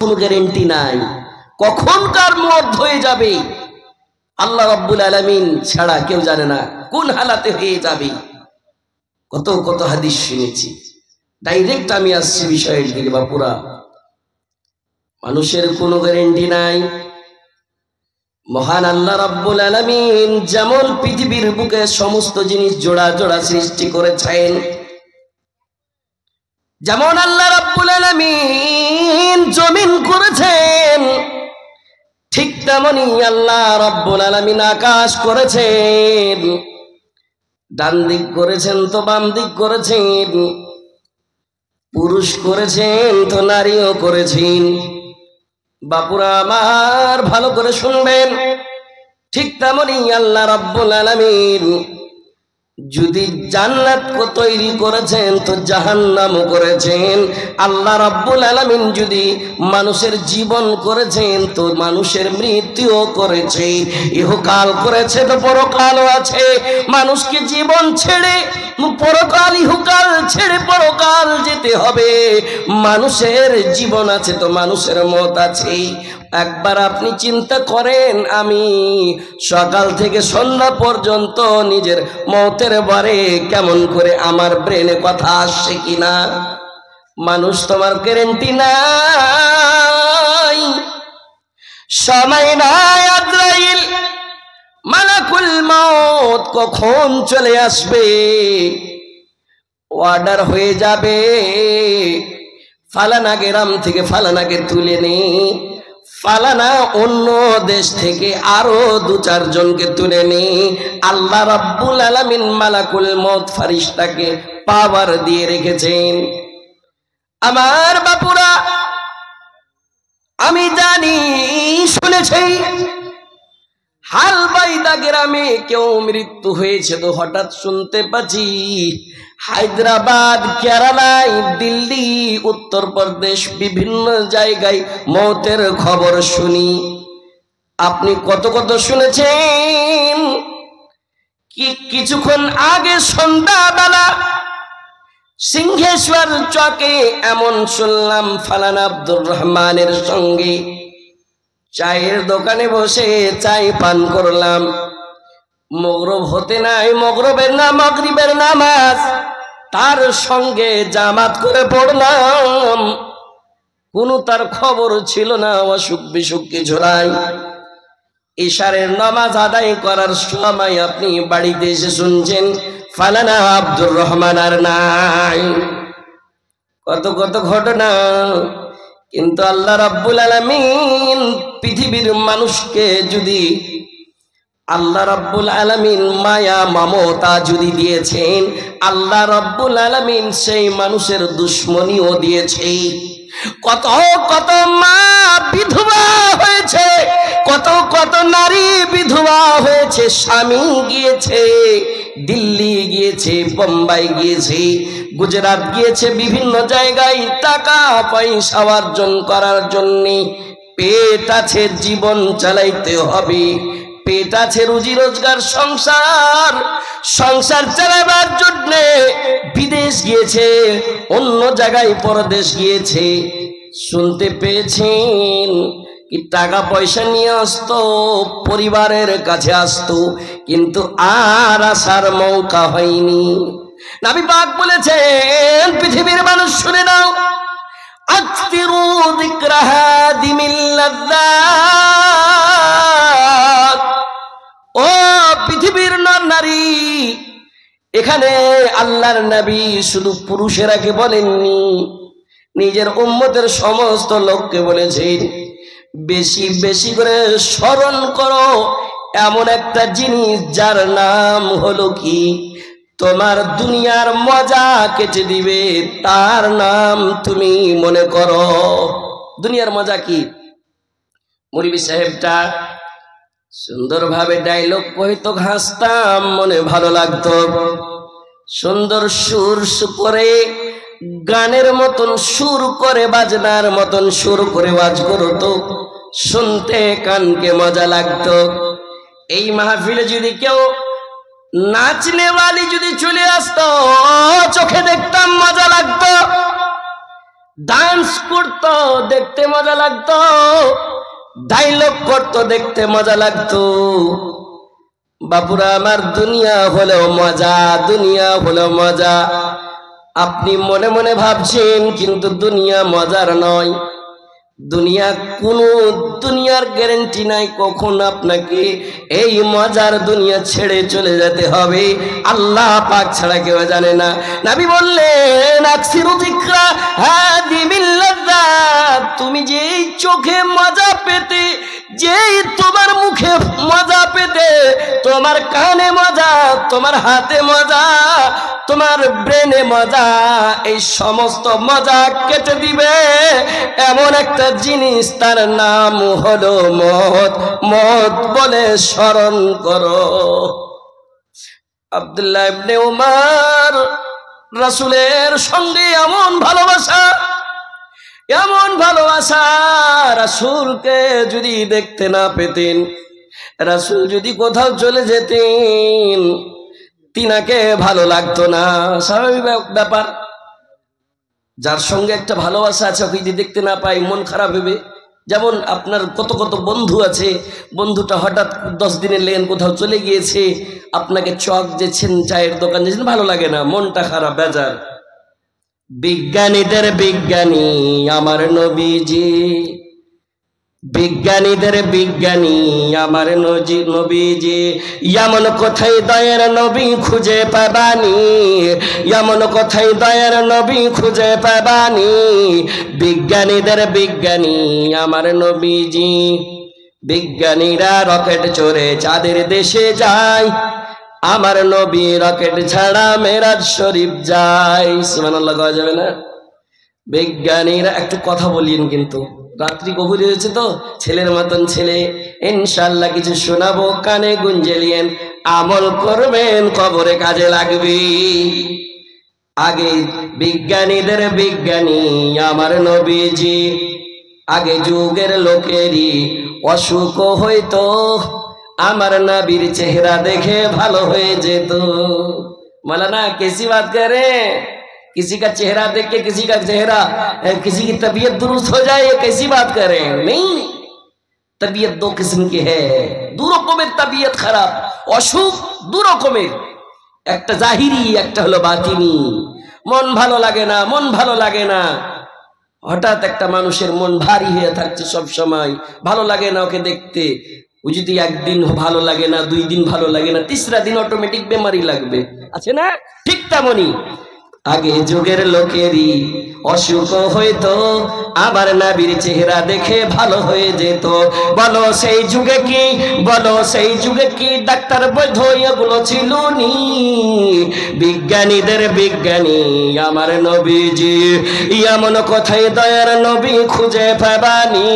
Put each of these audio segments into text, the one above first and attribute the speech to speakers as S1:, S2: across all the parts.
S1: কোনো গ্যারান্টি নাই, কখন কার মত হয়ে যাবে আল্লাহ রাব্বুল আলামিন ছাড়া কেউ জানে না, কোন হালাতে হয়ে যাবে। কত কত হাদিস শুনেছি। ডাইরেক্ট আমি আসছি বিষয়ের দিকে। বাপুরা, মানুষের কোনো গ্যারান্টি নাই। মহান আল্লাহ রাব্বুল আলামিন যেমন পৃথিবীর বুকে সমস্ত জিনিস জোড়া জোড়া সৃষ্টি করেছেন, যেমন আল্লাহ রাব্বুল আলামিন জমিন করেছেন, ঠিক তেমনি আল্লাহ রাব্বুল আলামিন আকাশ করেছেন। ডান দিক করেছেন তো বাম দিক করেছেন, পুরুষ করেছেন তো নারীও করেছেন। বাপুরা আমার ভালো করে শুনবেন, ঠিক তেমনি আল্লাহ রাব্বুল আলামিন যদি জান্নাত তৈরি করেছেন তো জাহান্নামও করেছেন। আল্লাহ রাব্বুল আলামিন যদি মানুষের জীবন করেছেন তো মানুষের মৃত্যুও করেছে। ইহকাল করেছে তো পরকালও আছে। মানুষকে জীবন ছেড়ে পরকাল, ইহকাল ছেড়ে পরকাল যেতে হবে। মানুষের জীবন আছে তো মানুষের মত আছে। একবার আপনি চিন্তা করেন, আমি সকাল থেকে সন্ধ্যা পর্যন্ত নিজের মতের বারে কেমন করে আমার ব্রেনে কথা আসছে কিনা। মানুষ তোমার গ্যারান্টি নাই, সময় নাই। আজরাইল মালাকুল মউত কখন চলে আসবে, অর্ডার হয়ে যাবে, ফালানা গ্রাম থেকে ফালানাকে তুলে নে, ফালানা অন্য দেশ থেকে আরো 2-4 জনকে তুলে নে। আল্লাহ রাব্বুল আলামিন মালাকুল মউত ফেরেশতাকে পাওয়ার দিয়ে রেখেছেন। আমার বাপুরা, আমি জানি, শুনেছি হালবাইদা গ্রামে কেউ মৃত্যু হয়েছে তো হঠাৎ শুনতে পাচ্ছি হায়দ্রাবাদ, কেরালায়, দিল্লি, উত্তরপ্রদেশ বিভিন্ন জায়গায় মৌতের খবর শুনি। আপনি কত কত শুনেছেন? কিছুক্ষণ আগে সন্ধ্যাবেলা সিংহেশ্বর চকে এমন শুনলাম, ফালানা আব্দুর রহমানের সঙ্গে চায়ের দোকানে বসে চাই পান করলাম। মগরব হতে নাই, মগরবের না মাগরিবের নামাজ তার সঙ্গে জামাত করে পড়লাম। কোনো তার খবর ছিল না, অসুখ বিসুখ কিছু নাই। ইশারের নামাজ আদায় করার সময় আপনি বাড়িতে এসে শুনছেন ফালানা আব্দুর রহমান আর নাই। কত কত ঘটনা। কিন্তু আল্লাহ রাব্বুল আলামিন পৃথিবীর মানুষকে যদি আল্লাহ রাব্বুল আলামিন মায়া মমতা যদি দিয়েছেন, আল্লাহ রাব্বুল আলামিন সেই মানুষের দুশ্মনীও দিয়েছে। কত কত মা বিধবা হয়েছে, কত কত নারী বিধবা হয়েছে, স্বামী গিয়েছে, দিল্লি গিয়েছে, বোম্বাই গিয়েছে, গুজরাট গিয়েছে, বিভিন্ন জায়গায় টাকা পয়সা অর্জন করার জন্য। পেট আছে, জীবন চালাইতে হবে, পেট আছে, রুজি রোজগার, সংসার চালাবার জন্য বিদেশ গিয়েছে, অন্য জায়গায় পরদেশ গিয়েছে। শুনতে পেয়েছেন কি টাকা পয়সা নিয়ে আসতো, পরিবারের কাছে আসতো, কিন্তু আর আসার মৌকা হয়নি। নবী পাক বলেছেন, পৃথিবীর মানুষ শুনে নাও, আকসিরু যিকরা হাদিমিল লাযযাত। ও পৃথিবীর নর নারী, এখানে আল্লাহর নবী শুধু পুরুষেরাকে বলেননি, নিজের উম্মতের সমস্ত লোককে বলেছেন, বেশি বেশি করে স্মরণ করো এমন একটা জিনিস যার নাম হলো কি, তোমার দুনিয়ার মজা কেটে দিবে, তার নাম তুমি মনে করো। দুনিয়ার মজা কি? মৌলভী সাহেবটা সুন্দরভাবে ডায়লগ কইতো, হাসতাম, মনে ভালো লাগতো। সুন্দর সুর করে, গানের মতন সুর করে, বাজনার মতন সুর করে ওয়াজ করতো, শুনতে কানকে মজা লাগতো। এই মাহফিলে যদি কেউ নাচনে वाली যদি চলে আসতো, চোখে দেখতাম মজা লাগতো। ডান্স করতো দেখতে মজা লাগতো, ডায়লগ করতো দেখতে মজা লাগতো। বাপুরা আমার দুনিয়া হলো মজা, দুনিয়া হলো মজা। আপনি মনে মনে ভাবছেন, কিন্তু দুনিয়া মজার নয়। দুনিয়া কোনো দুনিয়ার গ্যারান্টি নাই কখন আপনাকে এই মজার দুনিয়া ছেড়ে চলে যেতে হবে, আল্লাহ পাক ছাড়া কেউ জানে না। নবী বললেন আকসিরু যিকরা হাদি মিন লাযযাত, তুমি যেই চোখে মজা পেতে, যেই তোমার মুখে মজা পেতে, তোমার কানে মজা, তোমার হাতে মজা, তোমার ব্রেনে মজা, এই সমস্ত মজা কেটে দিবে এমন একটা জিনিস, তার নাম হলো মত। মত বলে স্মরণ করো। আব্দুল্লাহ ইবনে উমর রাসূলের সঙ্গে এমন ভালোবাসা, এমন ভালোবাসা, রাসূলকে যদি দেখতে না পেতেন, রাসূল যদি কোথাও চলে যেতেন, তিনাকে ভালো লাগতো না। স্বাভাবিক ব্যাপার, যার সঙ্গে একটা ভালোবাসা আছে ওকে যদি দেখতে না পাই মন খারাপ হবে। যেমন আপনার কত কত বন্ধু আছে, বন্ধুটা হঠাৎ 10 দিনের লেন কোথাও চলে গিয়েছে, আপনাকে চক যেছেন, চায়ের দোকান যেছেন, ভালো লাগে না, মনটা খারাপ, বেজার। বিজ্ঞানীদের বিজ্ঞানী আমার নবীজি, বিজ্ঞানীদের বিজ্ঞানী আমার নবীজি, এমন কোথায় দয়ার নবী খুঁজে পাবানি, এমন কোথায় দয়ার নবী খুঁজে পাবানি। বিজ্ঞানীদের বিজ্ঞানী আমার নবীজি, বিজ্ঞানীরা রকেট চড়ে চাঁদের দেশে যায়, আমার নবী রকেট ছাড়া মেরাজ শরীফ যায়। সুবহানাল্লাহ কওয়া যাবে না? বিজ্ঞানীরা, একটু কথা বলিয়েন, কিন্তু রাত্রি গভীর হয়েছে তো, ছেলের মতন ছেলে, ইনশাআল্লাহ কিছু শোনাবো, কানে গুঞ্জেলিয়েন, আমল করবেন, কবরে কাজে লাগবে। আগে বিজ্ঞানীদের বিজ্ঞানী আমার নবীজি, আগে যুগের লোকেরই অসুখ হইতো, আমার নবীর চেহারা দেখে ভালো হয়ে যেত। মাওলানা कैसी बात कर रहे हैं? किसी का चेहरा देख के किसी का चेहरा, किसी की तबीयत दुरुस्त हो जाए, ये कैसी बात कर रहे हैं? नहीं, तबीयत दो किस्म की है, दो रकमेर तबीयत खराब, অসুখ দু রকমের, একটা জাহিরি, একটা হলো বাতিনি। মন ভালো লাগে না, মন ভালো লাগে না, হঠাৎ একটা মানুষের মন ভারী হয়ে থাকছে সব সময়, ভালো লাগে না ওকে দেখতে। ও যদি একদিন ভালো লাগে না, 2 দিন ভালো লাগে না, তিসরা দিন অটোমেটিক বেমারি লাগবে, আছে না? ঠিক তেমনি আগে যুগের লোকেরই অসুখ হইতো, আবার নবীর চেহারা দেখে ভালো হয়ে যেত। বলো সেই যুগে কি, বলো সেই যুগে কি ডাক্তার বৈদ্য এগুলো ছিল নি? বিজ্ঞানীদের বিজ্ঞানী আমার নবীজি, এমন কোথায় দয়ার নবী খুঁজে পাবানি।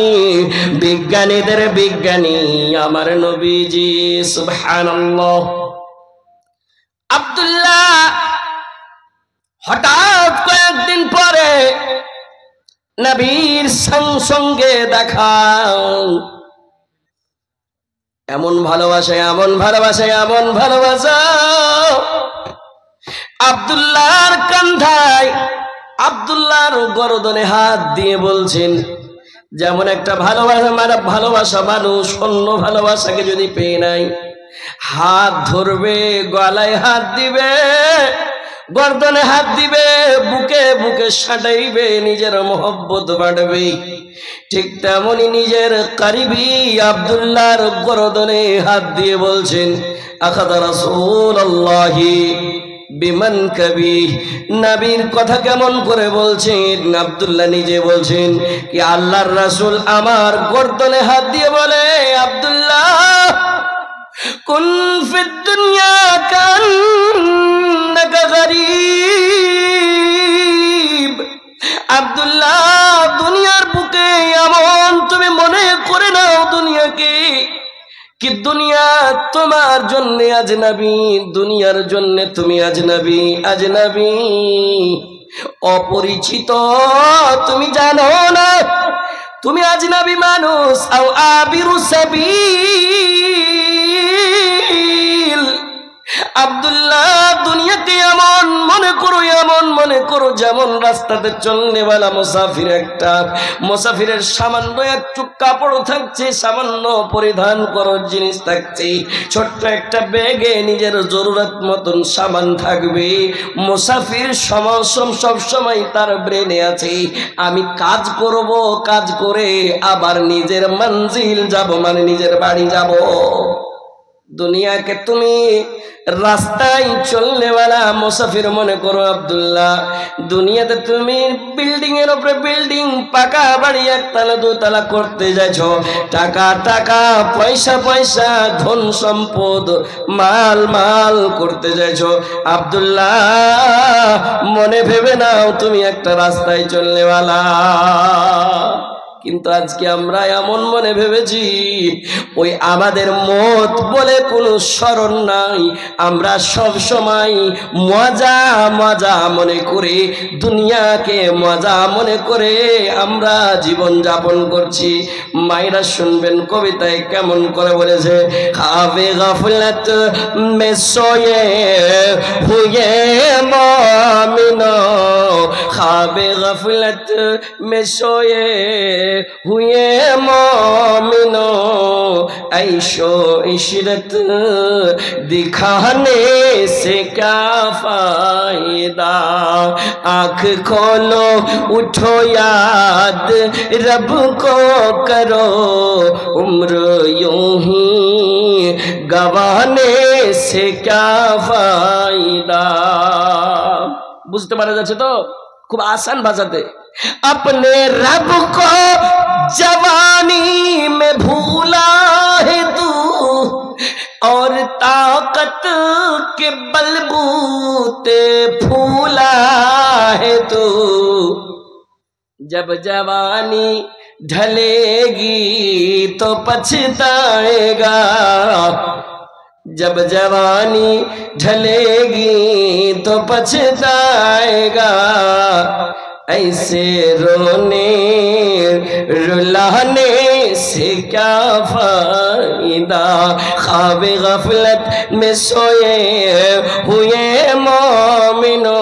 S1: বিজ্ঞানীদের বিজ্ঞানী আমার নবীজি। সুবহানাল্লাহ। আব্দুল্লাহ হঠাৎ কয়েকদিন পরে নবীর সঙ্গে দেখা, এমন ভালোবাসা, এমন ভালোবাসা, এমন ভালোবাসা। আব্দুল্লাহর কান্ধায়, আব্দুল্লাহর গর্দনে হাত দিয়ে বলছেন, যেমন একটা ভালোবাসা মানুষ অন্য ভালোবাসাকে যদি পেয়ে নাই, হাত ধরবে, গলায় হাত দিবে, গর্দনে হাত দিবে, বুকে বুকে সাঁটাইবে, নিজের মহব্বত বাড়বে। ঠিক তেমনি নিজের কারিবি আব্দুল্লাহর গর্দনে হাত দিয়ে বলছেন, আখাযা রাসূলুল্লাহি বিমান কবি। নবীর কথা কেমন করে বলছেন? আব্দুল্লাহ নিজে বলছেন কি আল্লাহর রাসূল আমার গর্দনে হাত দিয়ে বলে, আব্দুল্লাহ কুন ফিদ দুনিয়া কান্নাকা গরীব। আব্দুল্লাহ দুনিয়ার বুকে এমন তুমি মনে করে নাও দুনিয়াকে, কি দুনিয়া তোমার জন্য আজনবী, দুনিয়ার জন্য তুমি আজনবী, আজনবী, অপরিচিত, তুমি জানো না, তুমি আজনবী মানুষ। আও আবিরু সাবিল, আব্দুল্লাহ দুনিয়াতে এমন মনে করো যেমন রাস্তাতে চলনেওয়ালা মুসাফির, একটা মুসাফিরের সামান্য একটু কাপড় থাকছে, সামান্য পরিধান করার জিনিস থাকছে, ছোট্ট একটা ব্যাগে নিজের জরুরত মতন সামান থাকবে। মুসাফির সব সময় তার ব্রেনে আছে আমি কাজ করব, কাজ করে আবার নিজের মঞ্জিল যাব, মানে নিজের বাড়ি যাব। দুনিয়াকে তুমি রাস্তায় চলনেওয়ালা মুসাফির মনে করো আব্দুল্লাহ। দুনিয়াতে তুমি বিল্ডিং এর উপরে বিল্ডিং, পাকা বাড়ি একতলা দুতলা করতে যাইছো, টাকা টাকা পয়সা পয়সা ধন সম্পদ মাল করতে যাইছো। আব্দুল্লাহ মনে ভেবে নাও তুমি একটা রাস্তায় চলনেওয়ালা। কিন্তু আজকে আমরা এমন মনে ভেবেছি ওই আমাদের মত বলে কোনো স্মরণ নাই, আমরা সব সময় মজা মনে করে, দুনিয়াকে মজা মনে করে আমরা জীবন যাপন করছি। মায়েরা শুনবেন কবিতায় কেমন করে বলেছে, খাবে গাফলাত মে সোয়ে হুয়ে মুমিনো, খাবে গাফলাত মে সোয়ে हुए मोमिनो, ऐशो इशरत दिखाने से क्या फायदा, आँख खोलो उठो याद रब को करो, उम्र यूं ही गवाने से क्या फायदा। বুঝতে পারা যাচ্ছে তো? খুব আসান ভাষাতে। अपने रब को जवानी में भूला है तू, और ताकत के बलबूते फूला है तू, जब जवानी ढलेगी तो पछताएगा, जब जवानी ढलेगी तो पछताएगा, ऐसे रोने रुलाने से क्या फायदा, ख्वाबे गफलत में सोए हुए मोमिनो,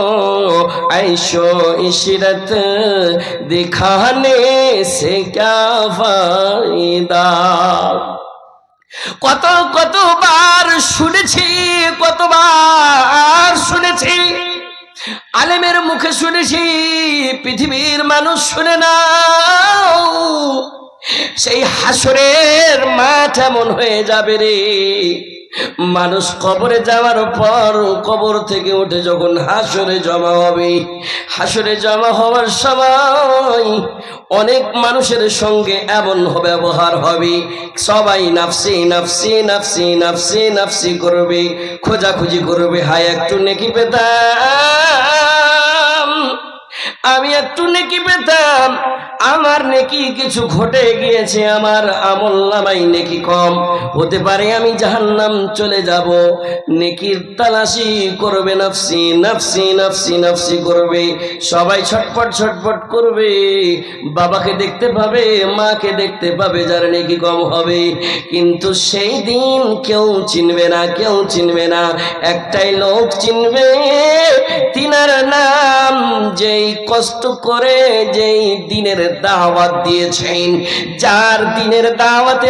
S1: ऐशो इशरत दिखाने से क्या फायदा। কতবার শুনেছি আলেমের মুখে শুনেছি, পৃথিবীর মানুষ শুনে না। সেই হাসরের মাঠ এমন হয়ে যাবে রে, মানুষ কবরে যাওয়ার পর কবর থেকে উঠে যখন হাসরে জমা হবে, হাসরে জমা হওয়ার সময় অনেক মানুষের সঙ্গে এমন ব্যবহার হবে, সবাই নাফসি নাফসি নাফসি নাফসি নাফসি করবে, খোঁজাখুঁজি করবে, হায় একটু নেকি পেতাম, আমি একটু নেকি পেতাম, আমার নেকি কিছু ঘটে গিয়েছে, আমার আমল নামাই নেকি কম, হতে পারে আমি জাহান্নাম চলে যাব। নেকির তালাশি করবে, নাফসি নাফসি নাফসি নাফসি করবে, সবাই ছটফট করবে, বাবাকে দেখতে পাবে, মাকে দেখতে পাবে যার নেকি কম হবে। কিন্তু সেই দিন কেউ চিনবে না, একটাই লোক চিনবে, তিনার নাম যেই কষ্ট করে যেই দিনের দাওয়াত দিয়েছেন, যার দিনের দাওয়াতে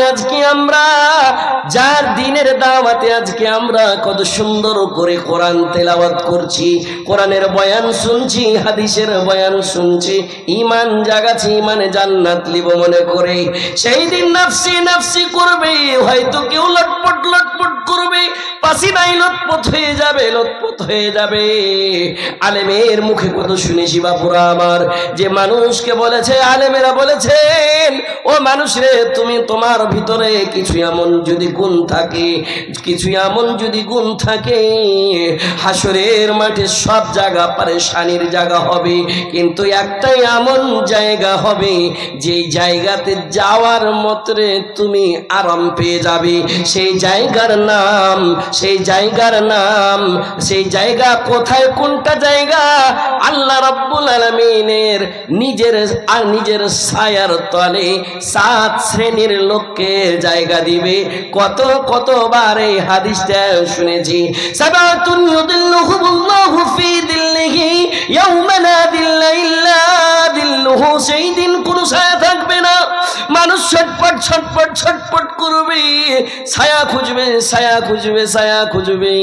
S1: আজকে আমরা কত সুন্দর করে কোরআন তেলাওয়াত করছি, কোরআনের বয়ান শুনছি, হাদিসের বয়ান শুনছি, ঈমান জাগাচ্ছি, মানে জান্নাত লিব মনে করে। সেই দিন নাফসি নাফসি করবে, হয়তো কেউ লটপট করবে, পাসিনাই লটপট হয়ে যাবে। আলেমের মুখে কত শুনেছি বাপুরা আমার, যে মানুষকে বলেছে, আলেমেরা বলেছেন, ও মানুষ রে, তুমি তোমার ভিতরে কিছু এমন যদি গুণ থাকে, হাসরের মাঠে সব জায়গা পারেশানির জায়গা হবে, কিন্তু একটাই এমন জায়গা হবে যেই জায়গাতে যাওয়ার মাত্রে তুমি আরাম পেয়ে যাবে, সেই জায়গার নাম নাম, সেই জায়গার নাম, সেই জায়গা কোথায়, কোনটা জায়গা? আল্লাহ রাব্বুল আলামিনের নিজের ছায়ার তলে 7 শ্রেণীর লোককে জায়গা দিবে। কতবার এই হাদিসটা শুনেছি। সাবাতুন ইউদিল্লুহুমুল্লাহু ফি দিল্লিহি ইয়াওমা লা দিল্লা ইল্লা দিল্লুহু, সেই দিন কোনো ছায়া থাকবে না। মানুষ ছটপট করবে, ছায়া খুঁজবে, ছায়া খুঁজবে।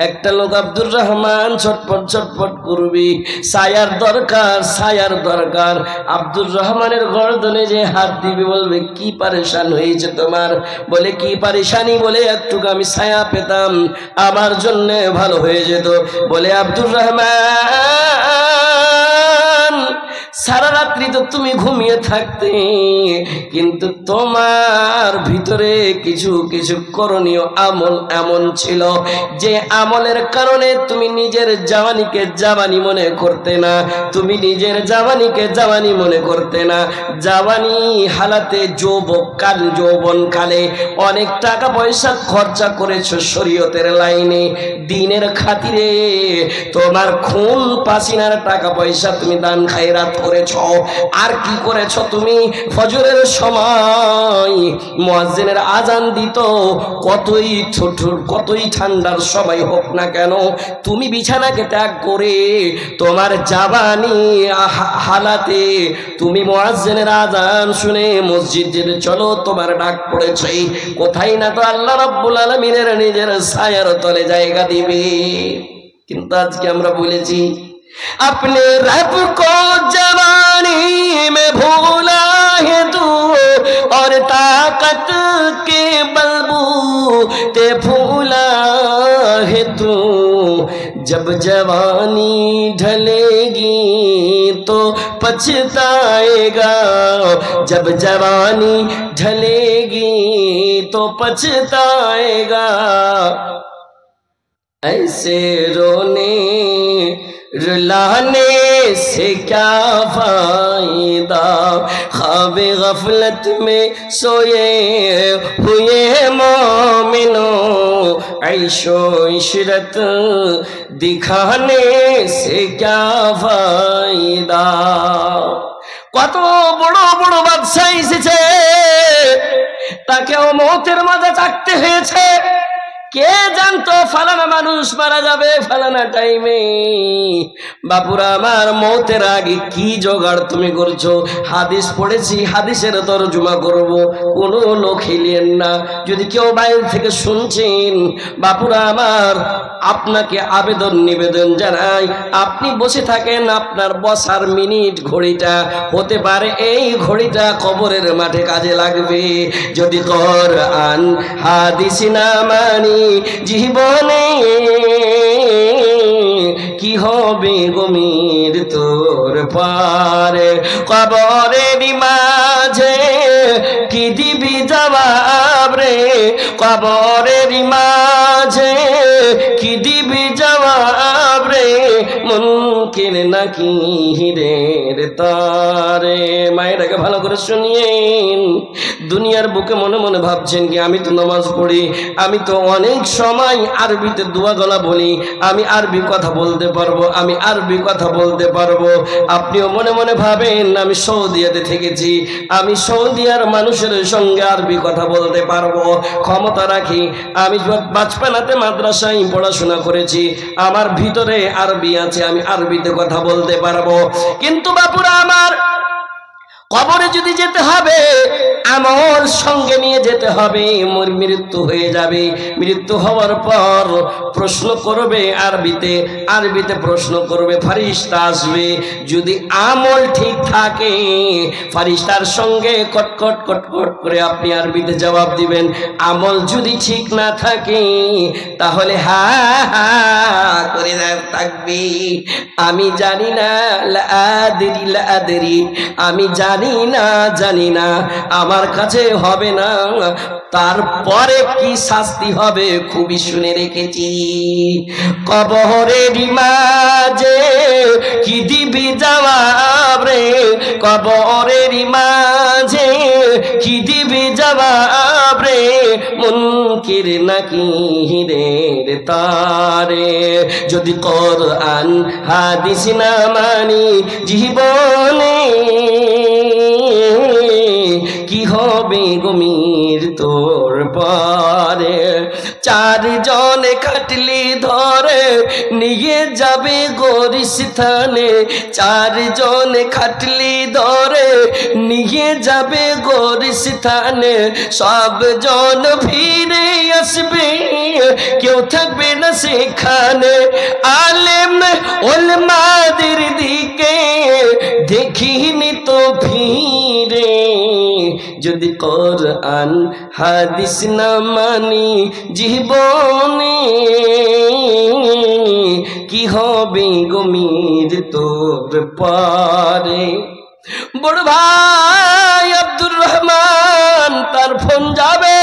S1: একটা লোক আব্দুর রহমান ছটপট করবে, ছায়ার দরকার। আব্দুর রহমানের গর্দনে যে হাত দিবে, বলবে কি পারেশান হয়েছে তোমার? বলে কি পারেশানি? বলে একটু আমি ছায়া পেতাম আমার জন্য ভালো হয়ে যেত। বলে আব্দুর রহমান, সারা রাত্রি তো তুমি ঘুমিয়ে থাকতে, কিন্তু তোমার ভিতরে কিছু করণীয় আমল এমন ছিল যে আমলের কারণে তুমি নিজের জাওয়ানিকে জাওয়ানি মনে করতে না, তুমি নিজের জাওয়ানিকে জাওয়ানি মনে করতে না। জাওয়ানি হালাতে যৌবন কালে অনেক টাকা পয়সা খরচা করেছো শরীয়তের লাইনে, দিনের খাতিরে তোমার খুন পাসিনার টাকা পয়সা তুমি দান খায়রাত করেছ। আর কি করেছ তুমি? ফজরের সময় মুয়াজ্জিনের আজান দিত, কতই ঠান্ডার সময় হোক না কেন, তুমি বিছানাকে ত্যাগ করে তোমার জাবানি হালাতে তুমি মুয়াজ্জিনের আজান শুনে মসজিদে চলো, তোমার ডাক পড়েছে। কোথায় না তো আল্লাহ রাব্বুল আলামিনের নিজের ছায়ার তলে জায়গা দিবে। কিন্তু আজকে আমরা বলেছি अपने रब को जवानी में भूला है तू, और ताकत के बलबूते भूला है तू। जब जवानी ढलेगी तो पछताएगा, जब जवानी ढलेगी तो पछताएगा। ऐसे रोने रुलाने से क्या फायदा, ख्वाबे गफलत में सोए हुए मोमिनों, ऐशो इशरत दिखाने से क्या फायदा। কত বড় বড় বাদশা এসেছে, তাকেও মৌতের মাঝে থাকতে হয়েছে। কে জানতো ফালানা মানুষ মারা যাবে ফালানা টাইমে? বাপুরা আমার, মৌতের আগে কি জোগাড় তুমি করছো? হাদিস পড়েছি, হাদিসের তরজমা করব, কোনো লোক হিলিয়েন না। যদি কেউ বাইরে থেকে শুনছেন, বাপুরা আমার, আপনাকে আবেদন নিবেদন জানাই, আপনি বসে থাকেন, আপনার বসার মিনিট ঘড়িটা হতে পারে এই ঘড়িটা কবরের মাঠে কাজে লাগবে। যদি কোরআন হাদিস না মানি জীবনে, কি হবে গমির তোর পারে? কবরের মাঝে কি দিবি জবাব রে? কবরের মাঝে কি দিবি জবাব রে? মুনকির নাকি হিরের তারে? মায়েরাকে ভালো করে শুনিয়েন। দুনিয়ার বুকে মনে মনে ভাবছেন কি, আমি তো নামাজ পড়ি, আমি তো অনেক সময় আরবিতে দোয়া গলা বলি, আমি আরবি কথা বলতে পারবো, আমি আরবি কথা বলতে পারবো। আপনিও মনে মনে ভাবেন আমি সৌদিয়াতে থেকেছি, আমি সৌদিয়ার মানুষের সঙ্গে আরবি কথা বলতে পারবো, ক্ষমতা রাখি। আমি বাচপানাতে মাদ্রাসায় পড়াশোনা করেছি, আমার ভিতরে আরবি আছে, আমি আরবিতে কথা বলতে পারবো। কিন্তু বাপুরা আমার, কবরে যদি যেতে হবে আমল সঙ্গে নিয়ে যেতে হবে। মোর মৃত্যু হয়ে যাবে, মৃত্যু হওয়ার পর প্রশ্ন করবে আরবিতে প্রশ্ন করবে, ফারিস্তা আসবে। যদি আমল ঠিক থাকে ফারিস্তার সঙ্গে কটকট করে আপনি আরবিতে জবাব দিবেন। আমল যদি ঠিক না থাকে তাহলে হা করে থাকবে। আমি জানি না, লা আদরি, আমি জানি না, আমার কাছে হবে না। তারপরে কি শাস্তি হবে খুবই শুনে রেখেছি। কবরের মাঝে কি দিবি জবাব রে? কবরের মাঝে কি দিবি জবাব রে? মুনকির নাকিরের তারে। যদি কোরআন হাদিস না মানি জীবনে, কি হবে গমির তোর পারে। চারজনে খাটলি ধরে নিয়ে যাবে গোরস্থানে, চারজনে খাটলি ধরে নিয়ে যাবে গোরস্থানে। সব জন ফিরে আসবে, কেউ থাকবে না সেখানে। আলেম উলমাদের দিকে দেখিনি তো ফিরে, যদি কোরআন হাদিস না মানি জীবনে, কি হবে গমির তোর পারে। বড় ভাই আব্দুর রহমান তার ফোন যাবে,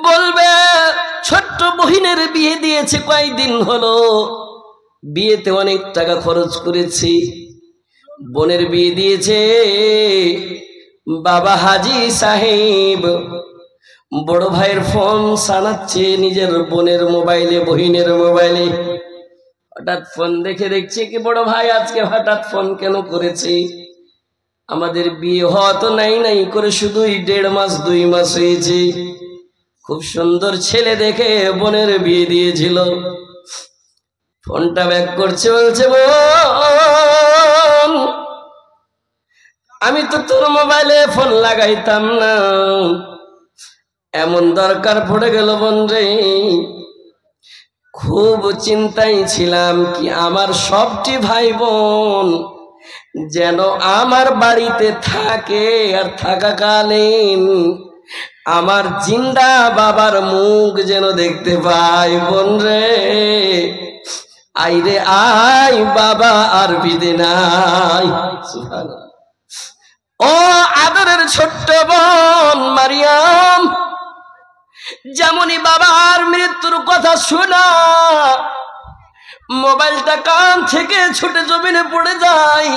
S1: বলবে ছোট্ট বহিনের বিয়ে দিয়েছে কয়েকদিন হলো, বিয়েতে অনেক টাকা খরচ করেছি, বোনের বিয়ে দিয়েছে বাবা হাজি সাহেব। বড় ভাইয়ের ফোন সানাচ্ছে নিজের বোনের মোবাইলে, বহিনের মোবাইলে। হঠাৎ ফোন দেখছে কি বড় ভাই আজকে হঠাৎ ফোন কেন করেছে? আমাদের বিয়ে হওয়া তো নাই করে শুধুই 1.5 মাস 2 মাস হয়েছে, খুব সুন্দর ছেলে দেখে বোনের বিয়ে দিয়েছিল। ফোনটা ব্যাক করছে, বলছে বোন আমি তো তোর মোবাইলে ফোন লাগাইতাম না, এমন দরকার পড়ে গেল বোন রে। খুব চিন্তায় ছিলাম কি আমার সবটি ভাই বোন যেন আমার বাড়িতে থাকে, আর থাকাকালীন আমার জিন্দা বাবার মুখ যেন দেখতে পাই। বোন রে আই রে আই, বাবা আর বিদে নাই। সুবহানাল্লাহ। ও আদরের ছোট্ট বোন মারিয়াম, যেমনই বাবার মৃত্যুর কথা শোনা মোবাইলটা কান থেকে ছুটে জমিনে পড়ে যায়,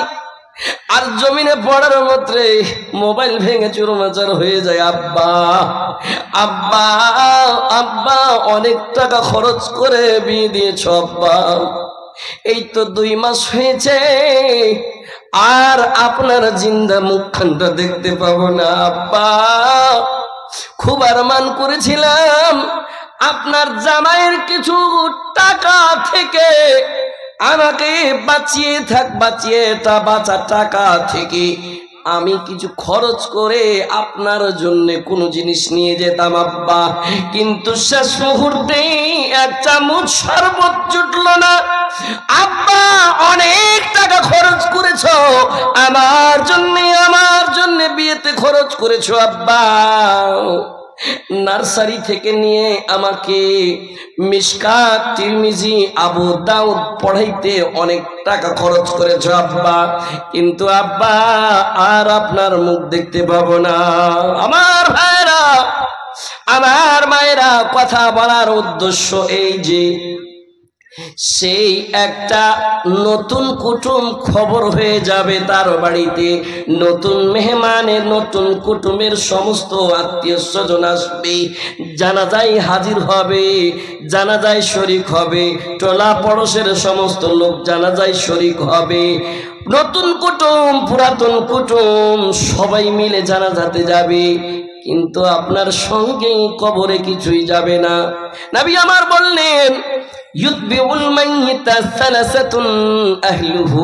S1: আর জমিনে পড়ার মাত্রে মোবাইল ভেঙে চুরমাচার হয়ে যায়। আব্বা আব্বা আব্বা অনেক টাকা খরচ করে বিয়ে দিয়েছ আব্বা, এই তো 2 মাস হয়েছে আর আপনার জিন্দা মুখখানটা দেখতে পাবো না। আব্বা খুব আরমান করেছিলাম আপনার জামাইয়ের কিছু টাকা থেকে আমাকে বাঁচা টাকা থেকে আমি কিছু খরচ করে আপনার জন্য কোনো জিনিস নিয়ে যেতাম আব্বা, কিন্তু শেষ মুহূর্তে 1 চামচ শরবত জুটল না। আব্বা অনেক টাকা খরচ করেছো আমার জন্য বিয়েতে খরচ করেছো আব্বা, নার্সারি থেকে নিয়ে আমাকে মিশকাত, তিরমিজি, আবু দাউদ পড়াইতে অনেক টাকা খরচ করেছো আব্বা, কিন্তু আব্বা আর আপনার মুখ দেখতে পাবো না। আমার ভাইরা, আমার মায়েরা, কথা বলার উদ্দেশ্য এই যে সেই একটা নতুন কুটুম খবর হয়ে যাবে তার বাড়িতে, নতুন মেহমানের নতুন কুটুমের সমস্ত আত্মীয় স্বজন আসবে, জানাজায় হাজির হবে, জানাজায় শরিক হবে, টোলা পড়োশের সমস্ত লোক জানাজায় শরিক হবে। নতুন কুটুম পুরাতন কুটুম সবাই মিলে জানাজাতে যাবে, কিন্তু আপনার সঙ্গে কবরে কিছুই যাবে না। নবী আমার বললেন يتبع الميت 3 أهله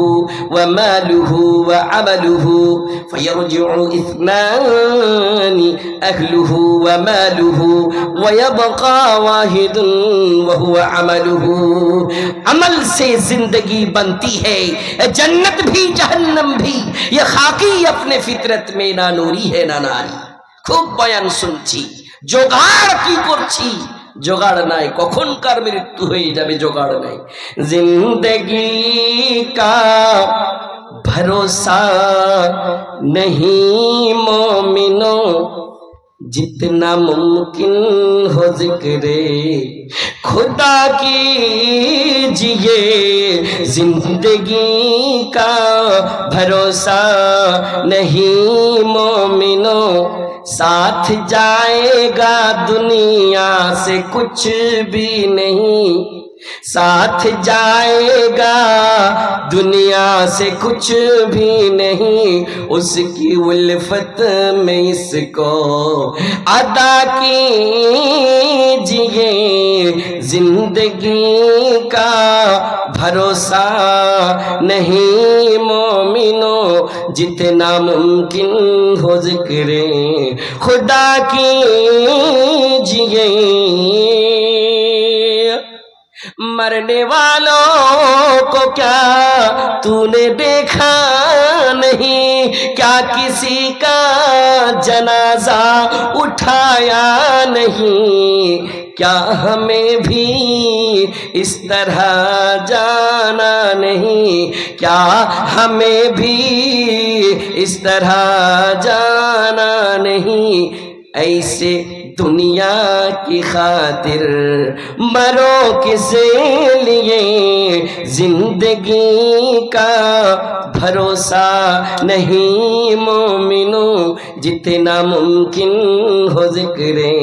S1: وماله وعمله فيرجع 2 أهله وماله ويبقى 1 وهو عمله। अमल से जिंदगी बनती है जन्नत भी जहन्नम भी, ये खाकी अपने फितरत में ना नूरी है ना नारी। खूब बयान শুনছি, জোগাড় কি করছি, জোগাড় নাই, কখনকার মৃত্যু হয়ে যাবে জোগাড় নাই। জিন্দগি কা ভরসা नहीं मोमिनो, जितना मुमकिन हो जिक्रे खुदा कीजिए। जिंदगी का भरोसा नहीं मोमिनो, साथ जाएगा दुनिया से कुछ भी नहीं, साथ जाएगा दुनिया से कुछ भी नहीं, उसकी उल्फत में इसको अदा कीजिए, जिंदगी का भरोसा नहीं मोमिनो, जितना मुमकिन हो जिक्रे खुदा कीजिए। मरने वालों को क्या तूने देखा नहीं, क्या किसी का जनाजा उठाया नहीं, क्या हमें भी इस तरह जाना नहीं, क्या हमें भी इस तरह जाना नहीं, ऐसे दुनिया की खातिर मरो किस लिए, जिंदगी का भरोसा नहीं मोमिनो, जितना मुमकिन हो जिक्रे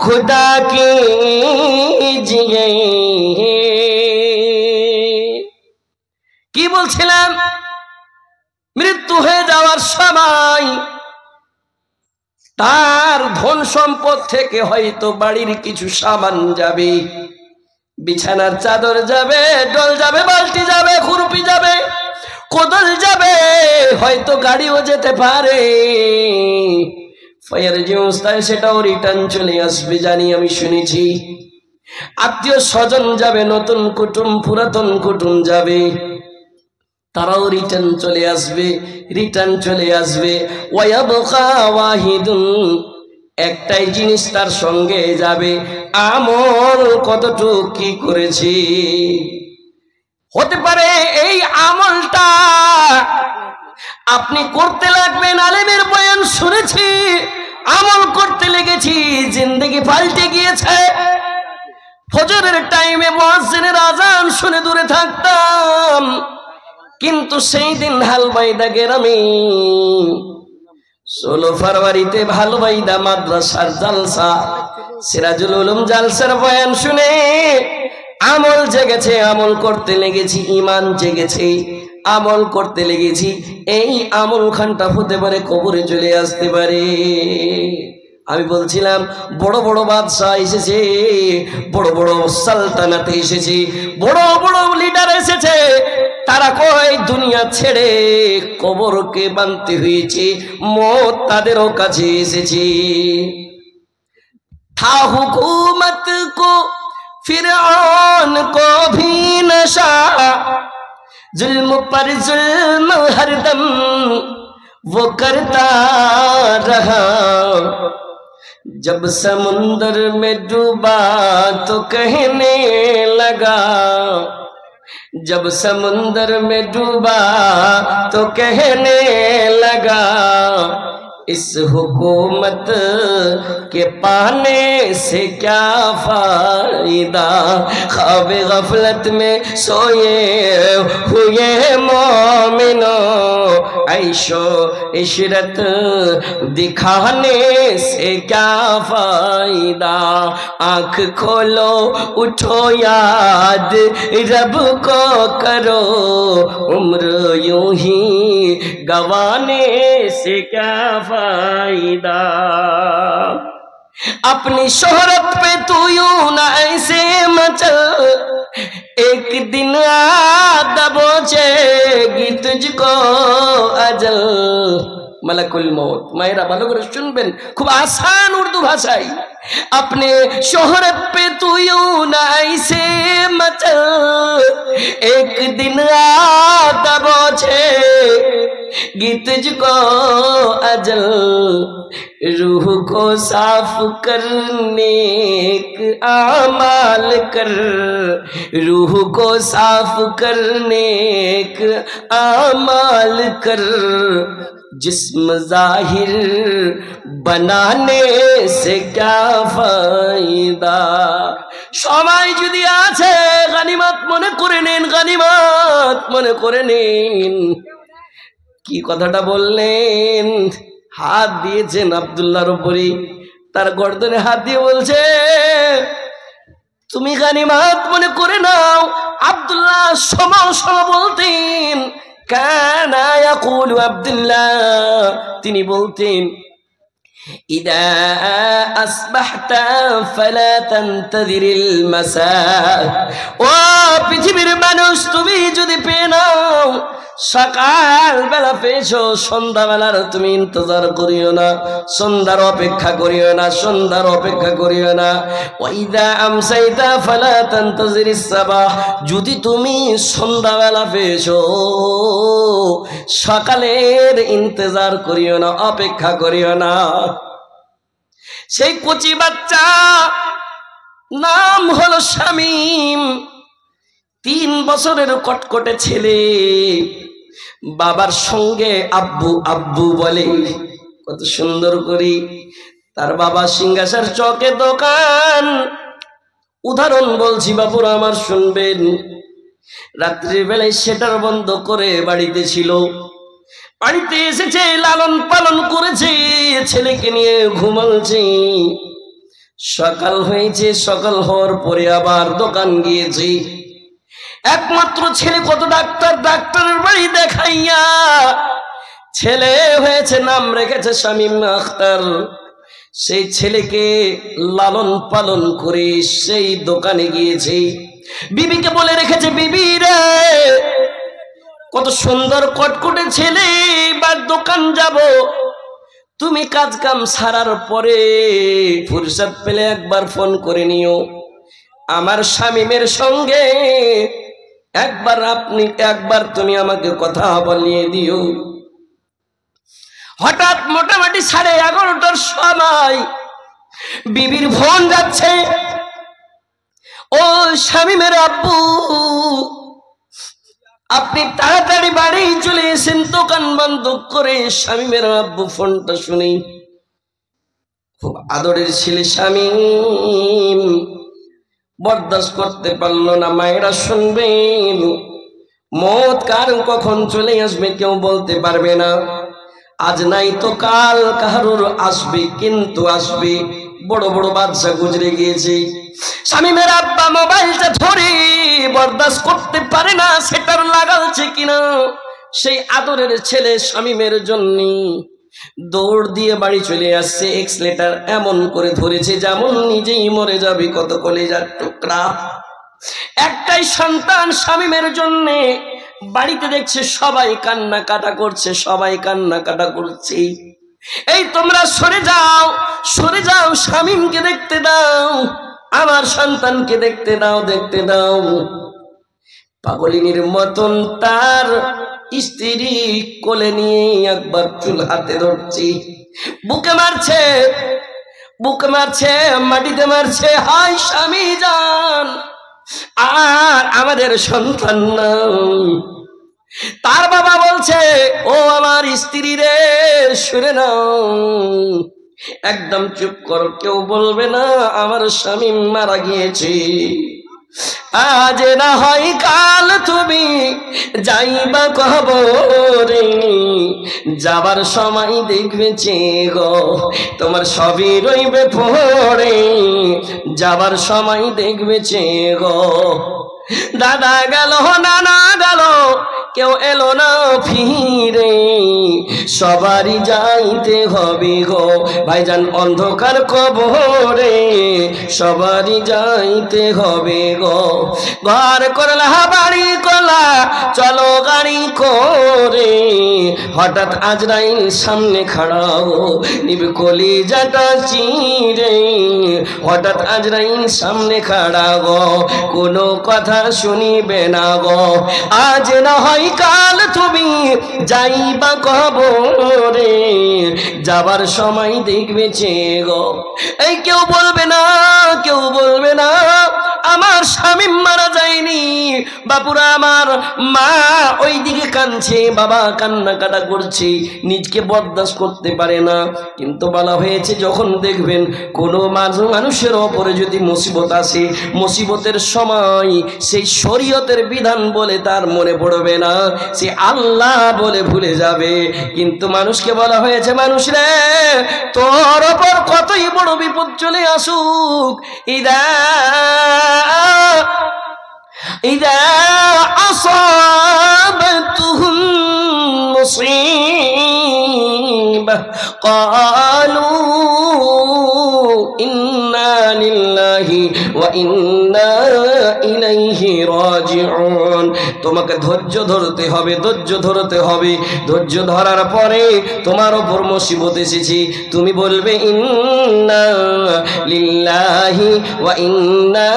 S1: खुदा कीजिए। কি বলছিলাম, মৃত্যু হয়ে যাওয়ার সময় তার ধন সম্পদ থেকে হয়তো বাড়ির কিছু সামান যাবে, বিছানার চাদর যাবে, ডল যাবে, বালতি যাবে, খুরপি যাবে, কোদাল যাবে, হয়তো গাড়িও যেতে পারে। ফায়ার যে অবস্থায় সেটাও রিটার্ন চলে আসবে জানি, আমি শুনেছি। আত্মীয় স্বজন যাবে, নতুন কুটুম পুরাতন কুটুম যাবে, তারাও রিটার্ন চলে আসবে, রিটার্ন চলে আসবে। ওয়ায়াবকা ওয়াহিদুন, একটাই জিনিস তার সঙ্গে যাবে, আমল কতটুকু কি করেছি। হতে পারে এই আমলটা আপনি করতে লাগবেন, আলেমের বয়ান শুনেছি, আমল করতে লেগেছি, জিন্দেগি পাল্টে গিয়েছে। ফজরের টাইমে মুয়াজ্জিনের আজান শুনে দূরে থাকতাম, কিন্তু সেই দিন হালবাইদা গ্রামে 16 ফেব্রুয়ারিতে হালবাইদা মাদ্রাসার জালসা, সিরাজুল উলুম জালসার বয়ান শুনে আমল জেগেছে, আমল করতে লেগেছি, ঈমান জেগেছে, আমল করতে লেগেছি। এই আমল খানটা হতে পারে কবরে চলে আসতে পারে। আমি বলছিলাম বড় বড় বাদশাহ এসেছে, বড় বড় সালতানাতে এসেছে, বড় বড় লিডার এসেছে, তারা কয় দুনিয়া ছেড়ে কবরকে বানতে হয়েছে, মত তাদেরও কাছে এসেছে। था हुकूमत को फिरौन को भी नशा, जुल्म पर जुल्म हरदम वो करता रहा, जब समुंदर में डूबा तो कहने लगा, जब समुंदर में डूबा तो कहने लगा, इस हुकूमत के पाने से क्या फायदा, ख्वाब गफलत में सोए हुए मोमिनो, ऐशो इशरत दिखाने से क्या फायदा, आँख खोलो उठो याद रब को करो, उम्र यूं ही गवाने से क्या फायदा। अपनी शोहरत पे तू यूं ना ऐसे मचल, एक दिन आ दबोचेगी तुझको अजल। মালাকুল মৌত। মায়েরা ভালো করে শুনবেন, খুব আসান উর্দু ভাষায়। अपने शोहरत पे तू यूं ना ऐसे मचल, एक दिन आ दबोचेगी तुझको अजल, रूह को साफ करने के आमाल कर, रूह को साफ करने के आमाल कर, जिस्म जाहिर बनाने से क्या फायदा। সময় যদি আছে গনিমত মনে করে নিন, গনিমত মনে করে নিন। কি কথাটা বললেন? হাত দিয়েছেন আব্দুল্লাহর উপরে, তার গর্দনে হাত দিয়ে বলছে তুমি গানিমাত মনে করে নাও। আব্দুল্লাহ সমা বলতেন, কানা ইয়াকুলু আব্দুল্লাহ, তিনি বলতেন ইদা আসবাহতা ফালা তানতাযিরিল মাসা, ও পৃথিবীর মানুষ তুমি যদি পেয়ে নাও, সকাল বেলা পেয়েছো, সন্ধ্যাবেলার তুমি ইন্তজার করিও না, সন্ধ্যার অপেক্ষা করিও না, সন্ধ্যার অপেক্ষা করিও না। ওয়াইদা আমসাইতা ফালা তানতাযিরিস সাবাহ, যদি তুমি সন্ধ্যাবেলা পেয়েছো, সকালের ইন্তজার করিও না, অপেক্ষা করিও না। সেই কচি বাচ্চা নাম হলো শামীম, 3 বছরের কটকটে ছেলে, বাবার সঙ্গে আব্বু আব্বু বলে, কত সুন্দর করে। তার বাবা সিংহাসার চকে দোকান। উদাহরণ বলছি বাবুরা আমার শুনবেন। রাত্রির বেলায় সেটার বন্ধ করে বাড়িতে ছিল, বাড়িতে এসেছে, লালন পালন করেছে, ছেলেকে নিয়ে ঘুমালছে। সকাল হয়েছে, সকাল হওয়ার পরে আবার দোকান গিয়েছে। একমাত্র ছেলে, কত ডাক্তার, ডাক্তারের বাড়ি দেখাইয়া ছেলে হয়েছে, নাম রেখেছে শামীম আখতার। সেই ছেলেকে লালন পালন করে সেই দোকানে গিয়েছে। বিবিকে বলে রেখেছে, বিবি রে কত সুন্দর কটকটে ছেলে, এবার দোকান যাব, তুমি কাজ কাম সারার পরে ফুরসত পেলে একবার ফোন করে নিও, আমার শামীমের সঙ্গে একবার তুমি আমাকে কথা বলিয়ে দিও। হঠাৎ মোটামুটি 11:30টার সময় বিবির ফোন যাচ্ছে, ও শামীমের আব্বু, আপনি তাড়াতাড়ি বাড়ি চলে এসেন, দোকান বন্ধ করে। শামীমের আব্বু ফোনটা শুনি, খুব আদরের ছেলে শামীম বরদাস্ত করতে পারলো না। মায়েরা শুনবেন, মত কার কখন চলে আসবে কেউ বলতে পারবে না। আজ নাই তো কাল কারোর আসবে, কিন্তু আসবে। বড় বড় বাদশা গুজরে গিয়েছে। শামীমের আব্বা মোবাইলটা ধরে বরদাস্ত করতে পারে না, সেটার লাগালছে কিনা। সেই আদরের ছেলে শামীমের জন্য দৌড় দিয়ে বাড়ি চলে আসছে। এক্সলেটার এমন করে ধরেছে যেমন নিজেই মরে যাবে, কত কলেজার টুকরা। একটাই সন্তান শামীমের জন্য। বাড়িতে দেখছে সবাই কান্না কাটা করছে, সবাই কান্না কাটা করছে। এই তোমরা সরে যাও, সরে যাও, শামীমকে দেখতে দাও, আমার সন্তানকে দেখতে দাও, দেখতে দাও। পাগলিনীর মতন তার স্ত্রী কোলে নিয়ে একবার চুল হাতে ধরছি, বুকে মারছে, বুকে মারছে, মাটিতে মারছে। হাই স্বামী যান, আর আমাদের সন্তান নাই। তার বাবা বলছে, ও আমার স্ত্রী রে, শুনে নাও, একদম চুপ করো, কেউ বলবে না আমার স্বামী মারা গিয়েছে। আজ না হয় কাল তুমি যাইবা কবরে, যাবার সময় দেখবে গো তোমার সবই রইবে পড়ে, যাবার সময় দেখবে গো। দাদা গেল, নানা গেল, কেউ এলো না ফিরে, সবারই যাইতে হবে গো ভাইজান অন্ধকার কবরে, সবারই যাইতে হবে গো। ঘর করলা বাড়ি করলা, চলো গাড়ি করে, হঠাৎ আজরাইল সামনে খাড়া গো, নিবে কলিজাটা চিরে, হঠাৎ আজরাইল সামনে খাড়া গো, কোনো কথা শুনিবে না গো। আজ না হয় কাল তুমি যাইবা কবরে, যাবার সময় দেখবে গো। এই কেউ বলবে না, কেউ বলবে না আমার স্বামী মারা যায়নি। বাপুরা আমার মা ওইদিকে কাঁদছে, বাবা কান্না কাটা করছে, নিজকে বরদাস্ত করতে পারে না। কিন্তু বলা হয়েছে যখন দেখবেন কোনো মানুষের ওপরে যদি মুসিবত আসে, মুসিবতের সময় সেই শরীয়তের বিধান বলে তার মনে পড়বে না। সে আল্লাহ বলে ভুলে যাবে। কিন্তু মানুষকে বলা হয়েছে, মানুষ রে, তোর ওপর কতই বড় বিপদ চলে আসুক, ইদা আসাবাতুহুম মুসিবাহ ক্বালু ইন্না লিল্লাহি ওয়া ইন্না ইলাইহি রাজিউন। তোমাকে ধৈর্য ধরতে হবে, ধৈর্য ধরতে হবে। ধৈর্য ধরার পরে তোমার উপর মুসিবত এসেছে, তুমি বলবে ইন্না লিল্লাহি ওয়া ইন্না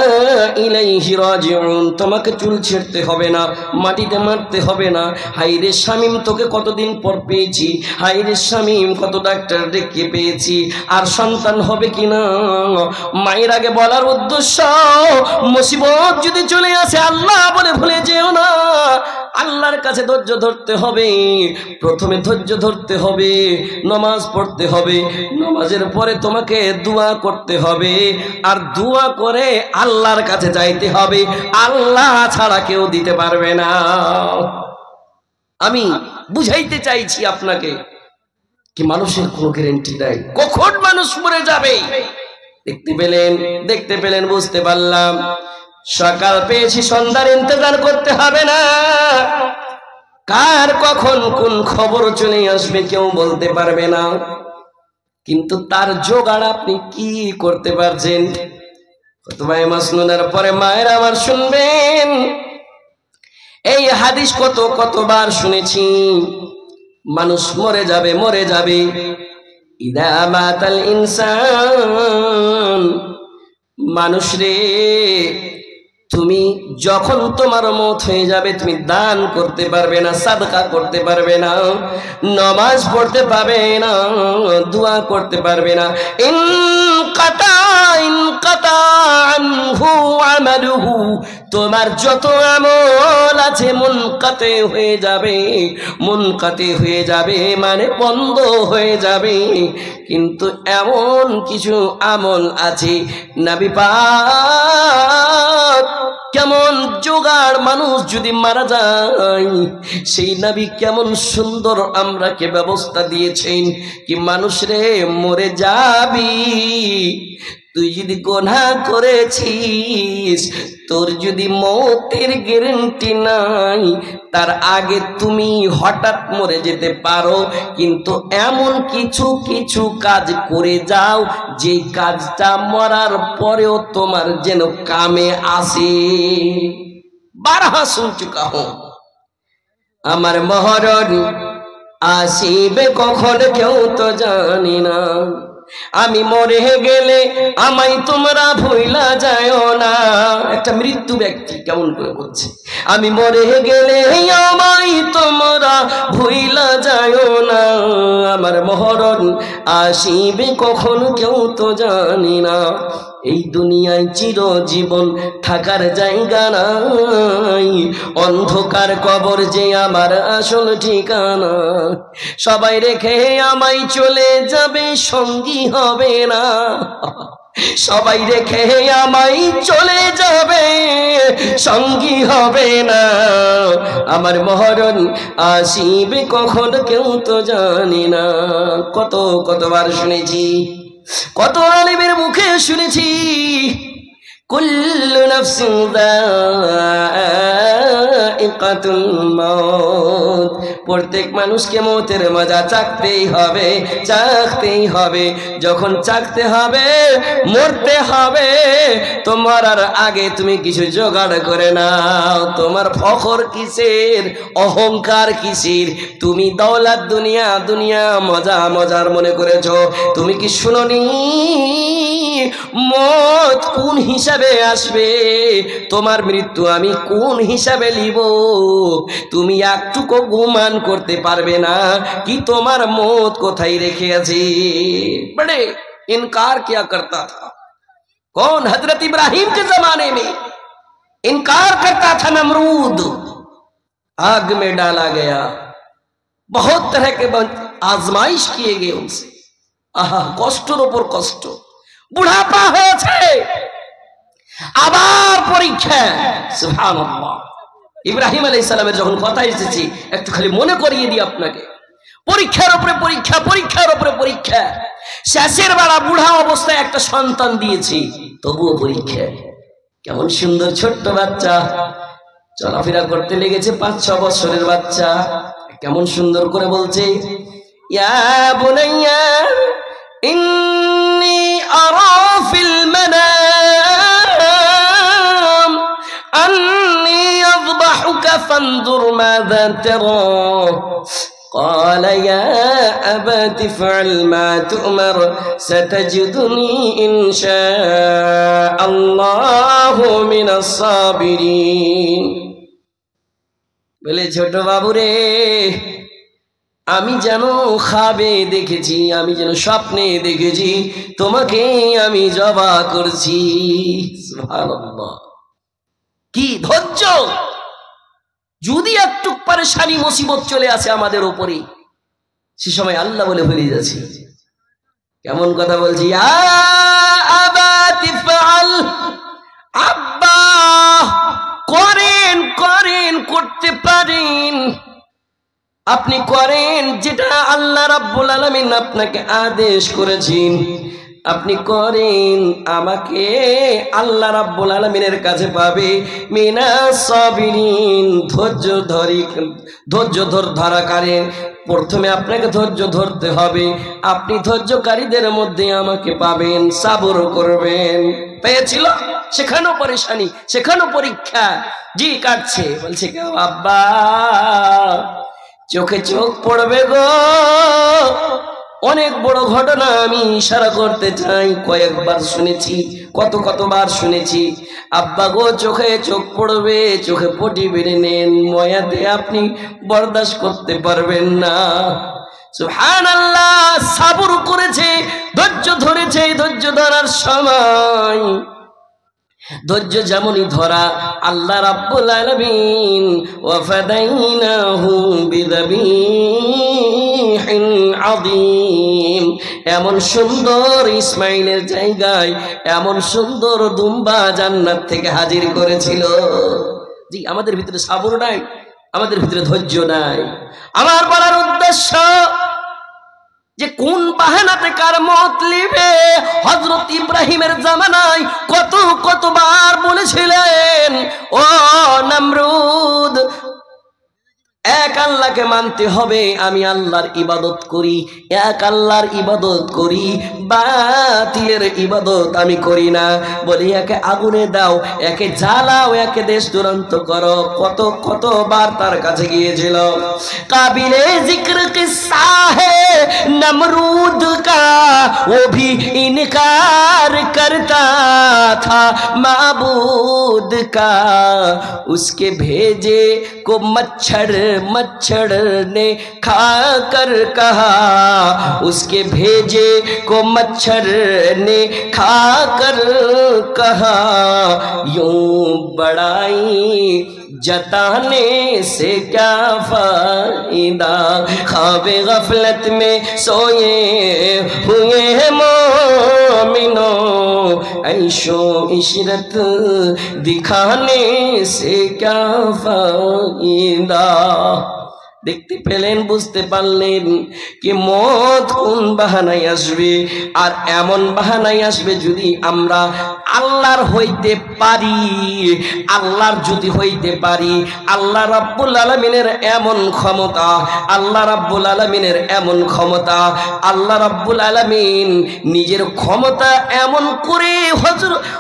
S1: ইলাইহি রাজিউন। তোমাকে চুল ছেড়তে হবে না, মাটিতে মারতে হবে না। হাইরে শামীম, তোকে কতদিন পর পেয়েছি, হাইরে শামীম, কত ডাক্তার ডেকে পেয়েছি, আর সন্তান হবে কিনা। মায়ের আগে বলার উদ্দেশ্য, মুসিবত যদি চলে আসে আল্লাহ বলে ভুলে যেও না। আল্লাহর কাছে ধৈর্য ধরতে হবে। প্রথমে ধৈর্য ধরতে হবে, নামাজ পড়তে হবে, নামাজের পরে তোমাকে দোয়া করতে হবে, আর দোয়া করে আল্লাহর কাছে যাইতে হবে। আল্লাহ ছাড়া কেউ দিতে পারবে না। আমি বুঝাইতে চাইছি আপনাকে কি মানুষের কোনো গ্যারান্টি নাই, কখন মানুষ মরে যাবে। দেখতে পেলেন, বুঝতে পারলাম। সকাল পেয়েছি, সন্ধ্যার ইন্তজার করতে হবে না। কার কখন কোন খবর চলে আসবে কেউ বলতে পারবে না, কিন্তু তার জোগাড় আপনি কি করতে পারছেন। খুতবায়ে মাসনুনের পরে মায়ের আমার শুনবেন, এই হাদিস কতবার শুনেছি। মানুষ মরে যাবে, মরে যাবে। ইদা মাতাল ইনসান, মানুষ রে, তুমি যখন তোমার মত হয়ে যাবে, তুমি দান করতে পারবে না, সাদকা করতে পারবে না, নামাজ পড়তে পারবে না, দোয়া করতে পারবে না। ইনকাতা আনহু আমালুহু, তোমার যত আমল আছে মুনকাতে হয়ে যাবে। মুনকাতে হয়ে যাবে মানে বন্ধ হয়ে যাবে। কিন্তু এমন কিছু আমল আছে, নবী পাক কেমন জোগাড়, মানুষ যদি মারা যায়, সেই নবী কেমন সুন্দর আমরাকে ব্যবস্থা দিয়েছেন কি মানুষ রে মরে যাবি। তুই যদি গুনাহ করেছিস, তোর যদি মৌতের গ্যারান্টি নাই, তার আগে তুমি হঠাৎ মরে যেতে পারো। কিন্তু এমন কিছু কিছু কাজ করে যাও, যে কাজটা মরার পরেও তোমার যেন কামে আসে। বারহা শুন চুকা হো, আমার মহরণ আসিবে কখন কেউ তো জানি না। আমি মরে গেলে আমায় তোমরা ভুইলা যাও না। একটা মৃত্যু ব্যক্তি কেমন করে বলছে, আমি মরে গেলে আমায় তোমরা ভুইলা যাও না। আমার মহরণ আসিবে কখন কেউ তো জানি না। এই দুনিয়ায় চিরজীবন থাকার জায়গা নাই, অন্ধকার কবর যে আমার আসল ঠিকানা। সবাই রেখে আমায় চলে যাবে, সঙ্গী হবে না। সবাই রেখে আমায় চলে যাবে, সঙ্গী হবে না। আমার মহরণ আসিবে কখন কেউ তো জানি না। কতবার শুনেছি, কত আলেমের মুখে শুনেছি, কুল্লু নাফসিন যায়িকাতুল মাউত, প্রত্যেক মানুষকে মৌতের মজা চাখতেই হবে, চাখতেই হবে। যখন চাখতে হবে, মরতে হবে, তোমার আর আগে তুমি কিছু জোগাড় করে নাও। তোমার ফখর কিসের, অহংকার কিসের? তুমি দৌলত দুনিয়া দুনিয়া মজা মজার মনে করেছো। তুমি কি শুনোনি মত কোন হিসাবে আসবে? তোমার মৃত্যু আমি কোন হিসাবে লিব? তুমি একটুকু গুমান করতে পারবে না कि তোমার মত কোথায় রেখে আছি। बड़े इनकार क्या करता था कौन? हजरत इब्राहिम के जमाने में इनकार करता था नमरूद, आग में डाला गया, बहुत तरह के आजमाइश किए गए उनसे। आहा, কষ্টের উপর কষ্ট, বুড়াপা হয়েছে, আবার পরীক্ষা। সুবহানাল্লাহ, ইব্রাহিম আলাইহিস সালামের যখন কথা এসেছি একটু খালি মনে করিয়ে দিই আপনাকে, পরীক্ষার উপরে পরীক্ষা, পরীক্ষার উপরে পরীক্ষা। শেষের বেলা বুড়া অবস্থায় একটা সন্তান দিয়েছি, তবুও পরীক্ষা। কেমন সুন্দর ছোট্ট বাচ্চা, চলাফেরা করতে লেগেছে 5-6 বছরের বাচ্চা, কেমন সুন্দর করে বলছে, ইয়া বুনাইয়া ইন্নী আরা ফিল মানাম আন্নী আযবাহুকা ফানজুর মাযা তারা قال يا أبت افعل ما تؤمر ستجدني إن شاء الله من الصابرين। বলে ছোট বাবু রে, আমি যেন খাবে দেখেছি, আমি যেন স্বপ্নে দেখেছি তোমাকে আমি জবাহ করছি। সুবহানাল্লাহ, কি ধৈর্য! যদি একটু পরেশানি মুসিবত চলে আসে আমাদের উপরে, সে সময় আল্লাহ বলে ভুলে যাচ্ছি। কেমন কথা বলছি, আব্বা করেন করেন, করতে পারেন, আপনি করেন যেটা আল্লাহ রাব্বুল আলামিন আপনাকে আদেশ করেছেন, আপনি করেন, আমাকে আল্লাহ রাব্বুল আলামিনের কাছে পাবে মিনাস সাবিরিন, ধৈর্য ধরাকারী। প্রথমে আপনাকে ধৈর্য ধরতে হবে, আপনি ধৈর্যকারীদের মধ্যে আমাকে পাবেন, সবর করবেন। পেয়েছিল, সেখানেও পরেশানি, সেখানেও পরীক্ষা। জি কাটছে, বলছে কেউ আব্বা চোখে চোখ পড়বে গো, অনেক বড় ঘটনা আমি ইশারা করতে চাই, কয়েকবার শুনেছি, কতবার শুনেছি, আব্বা গো চোখে চোখ পড়বে, চোখে পটি বেড়ে নেন, ময়াতে আপনি বরদাস্ত করতে পারবেন না। সুবহানাল্লাহ, সবর করেছে, ধৈর্য ধরেছে। ধৈর্য ধরার সময় ধৈর্য যেমনই ধরা, আল্লাহ রাব্বুল আলামিন ওয়া ফাদাইনাহু বিযাবিহিন আযীম, এমন সুন্দর ইসমাইলের জায়গায় এমন সুন্দর দুম্বা জান্নাত থেকে হাজির করেছিল। জি, আমাদের ভিতরে সবর নাই, আমাদের ভিতরে ধৈর্য নাই। আমার বলার উদ্দেশ্য যে কোন বাহানাতে কার মত লিবে। হযরত ইব্রাহিমের জামানায় কতবার বলেছিলেন, ও নমরুদ, এক আল্লাহকে মানতে হবে, আমি আল্লাহর ইবাদত করি, এক আল্লাহর ইবাদত করি, বাতিলের ইবাদত আমি করি না। বলি একে আগুনে দাও, একে জ্বালাও, একে দেশ দুরন্ত করো। কতবার তার কাছে গিয়েছিল। কাবিলে জিক্র কিस्सा है नमरूद का, वो भी इनकार करता था माबूद का, उसके भेजे को मच्छर ने खाकर कहा, उसके भेजे को मच्छर ने खाकर कहा, यूं बड़ाई जताने से क्या फायदा, ख्वाबे गफलत में सोए हुए मोमिनो, ऐशो इशरत दिखाने से क्या फायदा। দেখতে পেলেন, বুঝতে পারলেন কি মত কোন বাহানায় আসবে। আর এমন বাহানায় আসবে যদি আমরা আল্লাহর হইতে পারি, আল্লাহর যদি হইতে পারি। আল্লাহ রাব্বুল আলামিনের এমন ক্ষমতা, আল্লাহ রাব্বুল আলামিনের এমন ক্ষমতা, আল্লাহ রাব্বুল আলামিন নিজের ক্ষমতা এমন করে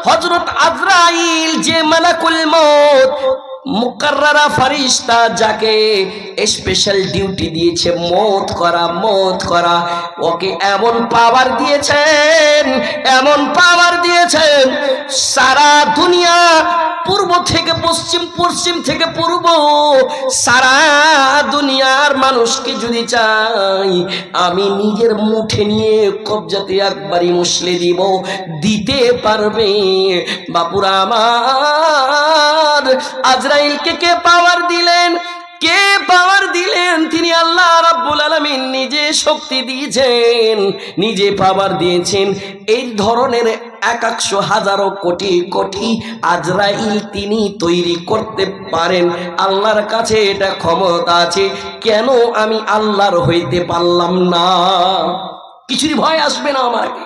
S1: হযরত আজরাইল যে মালাকুল মউত মুকাররারা ফেরেশতা, যাকে স্পেশাল ডিউটি দিয়েছে মত করা, ওকে এমন পাওয়ার দিয়েছেন, এমন পাওয়ার দিয়েছেন, সারা দুনিয়া পূর্ব থেকে পশ্চিম, পশ্চিম থেকে পূর্ব, সারা দুনিয়ার মানুষকে যদি চাই আমি নিজের মুঠে নিয়ে কবজাতে একবারই মুছলে দিব, দিতে পারবে। বাপুরা আমার, আজরাইলকে কে পাওয়ার দিলেন? কে পাওয়ার দিলেন? তিনি আল্লাহ রাব্বুল আলামিন নিজে শক্তি দিয়েছেন, নিজে পাওয়ার দিয়েছেন। এই ধরনের 100 হাজারো কোটি কোটি আজরাইল তিনি তৈরি করতে পারেন। আল্লাহর কাছে এটা ক্ষমতা আছে। কেন আমি আল্লাহর হইতে পারলাম না? কিছুরই ভয় আসবে না, আমাকে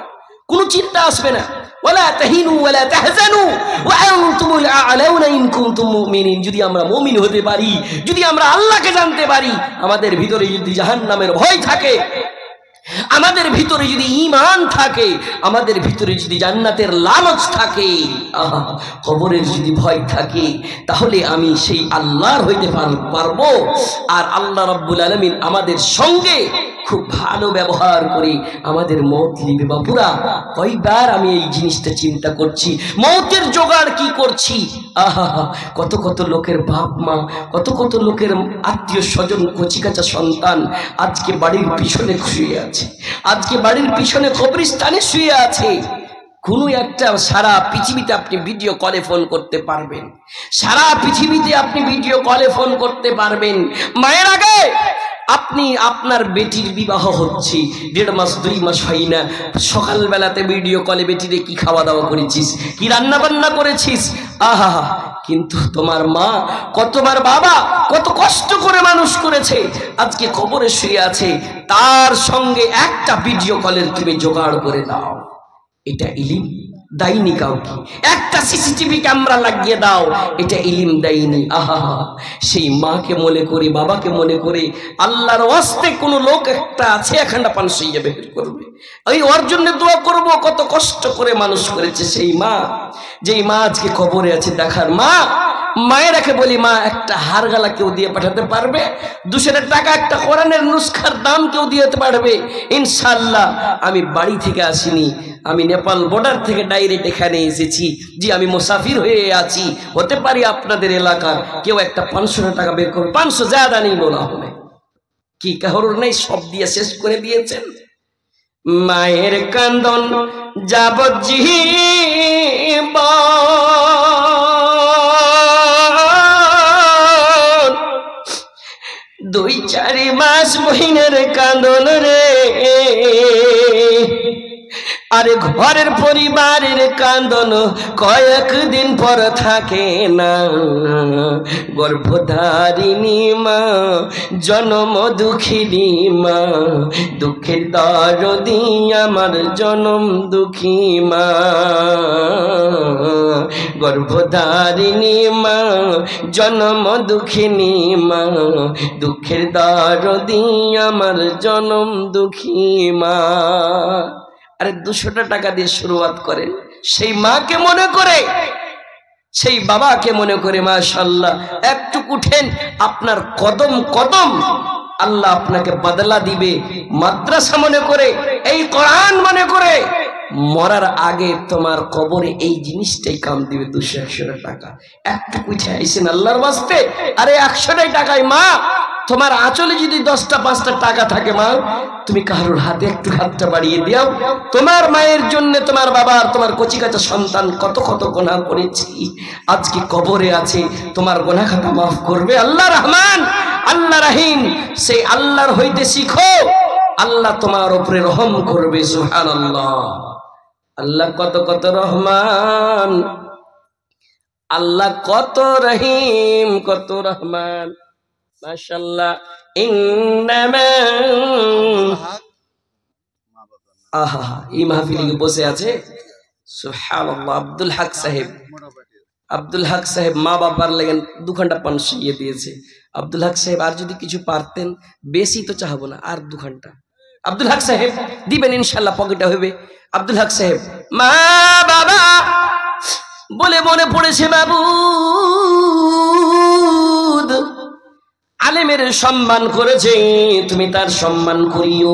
S1: কোনো চিন্তা আসবে না। ওয়ালা তাহিনু ওয়ালা তাহজানু ওয়া আনতুমুল আ'লাউনা ইন কুনতুম মুমিনিন। যদি আমরা মুমিন হতে পারি, যদি আমরা আল্লাহকে জানতে পারি, আমাদের ভিতরে যদি জাহান্নামের ভয় থাকে, আমাদের ভিতরে যদি ঈমান থাকে, আমাদের ভিতরে যদি জান্নাতের লালচ থাকে, কবরের যদি ভয় থাকে, তাহলে আমি সেই আল্লাহর হইতে পারবো। আর আল্লাহ রাব্বুল আলামিন আমাদের সঙ্গে খুব ভালো ব্যবহার করে আমাদের মওত নিবে বাপুরা। কয়বার আমি এই জিনিসটা চিন্তা করছি, মওতের জোগাড় কি করছি। কত কত লোকের বাপ মা, কত কত লোকের আত্মীয় স্বজন, কচিকাচা সন্তান আজকে বাড়ির পিছনে শুয়ে আছে, আজকে বাড়ির পিছনে কবরস্থানে শুয়ে আছে। কোনো একটা সারা পৃথিবীতে আপনি ভিডিও কলে ফোন করতে পারবেন, সারা পৃথিবীতে আপনি ভিডিও কলে ফোন করতে পারবেন। মায়ের আগে আপনি আপনার বেটির বিবাহ হচ্ছে, 1.5 মাস 2 মাস হয় না, সকালবেলাতে ভিডিও কলে বেটিরে কি খাওয়া দাওয়া করেছিস, কি রান্না বান্না করেছিস, আহা। কিন্তু তোমার মা, কতবার বাবা কত কষ্ট করে মানুষ করেছে, আজকে কবরে শুয়ে আছে, তার সঙ্গে একটা ভিডিও কলের তুমি জোগাড় করে দাও। এটা ইলিম দাইনি কাউকে। একটা সিসিটিভি ক্যামেরা লাগিয়ে দাও, এটা ইলিম দেয়নি। আহা, সেই মাকে মনে করে, বাবাকে মনে করে, আল্লাহর ওয়াস্তে কোন লোক একটা আছে, এখানটা পান সইয়ে বের করবে, ওই ওর জন্য দোয়া করব। কত কষ্ট করে মানুষ করেছে সেই মা, যেই মা আজকে কবরে আছে। দেখার মা, মায়েরাকে বলি, মা একটা হারগালা কেউ দিয়ে পাঠাতে পারবে? 200 টাকা একটা কোরআনের নুসখার দাম কেউ দিতে পারবে? ইনশাআল্লাহ। আমি বাড়ি থেকে আসিনি, আমি নেপাল বর্ডার থেকে ডাইরেক্ট এখানে এসেছি। জি, আমি মুসাফির হয়ে আছি। হতে পারি আপনাদের এলাকার কেউ একটা 500 টাকা বের করবে, 500 জ্যাদা নেই বলা হবে, কি কারোর নেই, সব দিয়ে শেষ করে দিয়েছেন। মায়ের কান্দন যাবজ্জীবন, 2-4 মাস বহিনের কান্দন রে, আরে ঘরের পরিবারের কান্দন কয়েকদিন পর থাকে না। গর্ভধারিণী মা, জনম দুঃখিনী মা, দুঃখের দরদি আমার জনম দুঃখী মা। গর্ভধারিণী মা, জনম দুঃখিনী মা, দুঃখের দরদি আমার জনম দুঃখী মা। আরে 200 টাকা দিয়ে শুরুয়াত করেন, সেই মাকে মনে করে, সেই বাবাকে মনে করে। মাশাআল্লাহ, একটু উঠেন, আপনার কদম কদম আল্লাহ আপনাকে বদলা দিবে। মাদ্রাসা মনে করে, এই কোরআন মনে করে, মরার আগে তোমার কবরে এই জিনিসটাই কাম দিবে। 200-100 টাকা একটু উঠে আইসেন আল্লাহর ওয়াস্তে। আরে 100 টাকায় মা, তোমার আঁচলে যদি 10টা-5টা টাকা থাকে মা, তুমি কারোর হাতে একটু হাতটা বাড়িয়ে দিও। তোমার মায়ের জন্য তোমার বাবার, তোমার কচিকাচা সন্তান কত কত গুনাহ করেছি, আজকে কবরে আছে, তোমার গুনাহ খাতা মাফ করবে আল্লাহ রহমান, আল্লাহ রহিম। সেই আল্লাহর হইতে শিখো, আল্লাহ তোমার উপরে রহম করবে। সুবহানাল্লাহ। আল্লাহ কত কত রহমান, আল্লাহ কত রহিম, কত রহমান। মাশাআল্লাহ। ইন্নামা আহা, এই মাহফিলে বসে আছে সুবহানাল্লাহ আব্দুল হক সাহেব। আব্দুল হক সাহেব মা বাবার লাগেন 2 ঘন্টা পান শিয়ে দিয়েছে। আব্দুল হক সাহেব আর যদি কিছু পারতেন, বেশি তো চাহবো না, আর 2 ঘন্টা আব্দুল হক সাহেব দিবেন ইনশাআল্লাহ, পকেটে হবে। আব্দুল হক সাহেব, মা বাবা বলে মনে পড়েছে বাবু, আলেমের সম্মান করেছে, তুমি তার সম্মান করিও।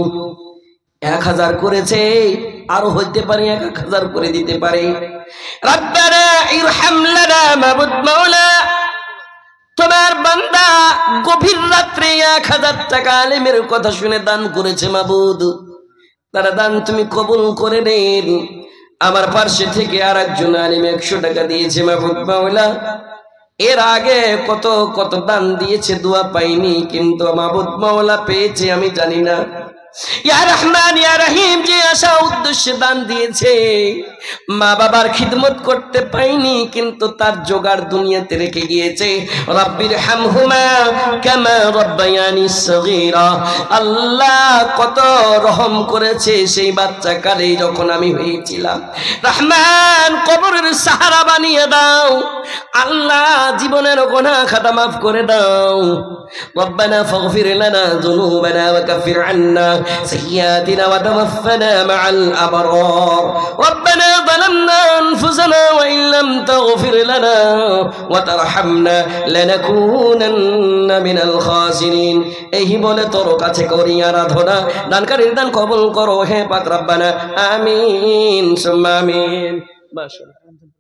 S1: 1000 করেছে, আরো হইতে পারে 1000 করে দিতে পারে। রব্বানা ইরহাম লানা মাবুদ মাওলা, তোমার বান্দা গভীর রাত্রে 1000 টাকা আলেমের কথা শুনে দান করেছে মাবুদ, তারা দান তুমি কবুল করে নেন। আমার পাশে থেকে আরেকজন আলেম 100 টাকা দিয়েছে মাবুদ মাওলা, এর আগে কত কত দান দিয়েছে, দোয়া পাইনি, কিন্তু মাবুদ মাওলা পেয়েছে আমি জানি না। ইয়া রহমান ইয়া রহিম যে আশা উদ্দেশ্যে দান দিয়েছে, মা বাবার খিদমত করতে পাইনি, কিন্তু তার জোগাড় দুনিয়াতে রেখে গিয়েছে। রাব্বির হামহুমা কামা রাব্বায়ানি সগীরা। আল্লাহ কত রহম করেছে সেই বাচ্চা কালে যখন আমি হয়েছিলাম। রহমান কবরের সাহারা বানিয়ে দাও আল্লাহ, জীবনের গুনাহ খাতা মাফ করে দাও। রব্বানা ফাগফির লানা যুনুবানা ওয়া কাফির আন্না সাইয়্যাতিনা ওয়া তাওয়াফানা মাআল আবরার। রব্বানা যালামনা আনফুসানা ওয়া ইন লাম তাগফির লানা ওয়া তারহামনা লানাকুনান্না মিনাল খাসিরিন। এই বলে তোর কাছে করি আরাধনা, দানকারীর দান কবুল করো হে পাক রব্বানা। আমিন সুম্মা আমিন। মাশাআল্লাহ।